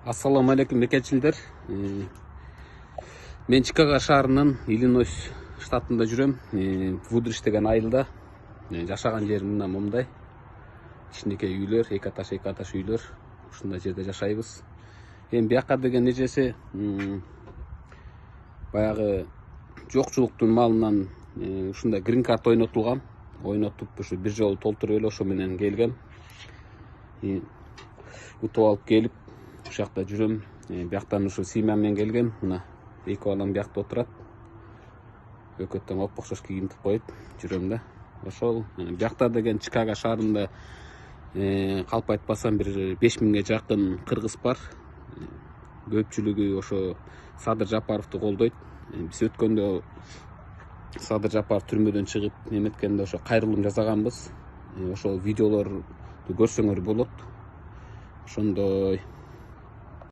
Ассаламу алейкум бекетчилдер. Мен Чикаго шаарынын Иллинойс штатында жүрөм. Вудриш деген айылда. Жашаган жерим мына момундай. Кичинекей үйлөр, эки аташ үйлөр. Ушундай жерде жашайбыз. Эми бияка деген эжеси баягы жокчулуктун маалынан ушундай грин карт ойнотулган. Ойнотуп ушу бир жолу толтуруп эле ошо менен келгем. Утуп алып келип ушакта жүрөм. Бияктан ушу семьям менен келгем. Мына эки балам биякта отурат. Өкөттөн окшош кийинтип коюп жүрөм да. Ошол биякта деген Чикаго шаарында калп айтпасам бир 5000ге жакын кыргыз бар. Көпчүлүгү ошо Садыр Жапаровду колдойт. Биз өткөндө Садыр Жапаров түрмөдөн чыгып неметкенде ошо кайрылым жасаганбыз. Ошол видеолорду көрсөңөр болот. Ошондой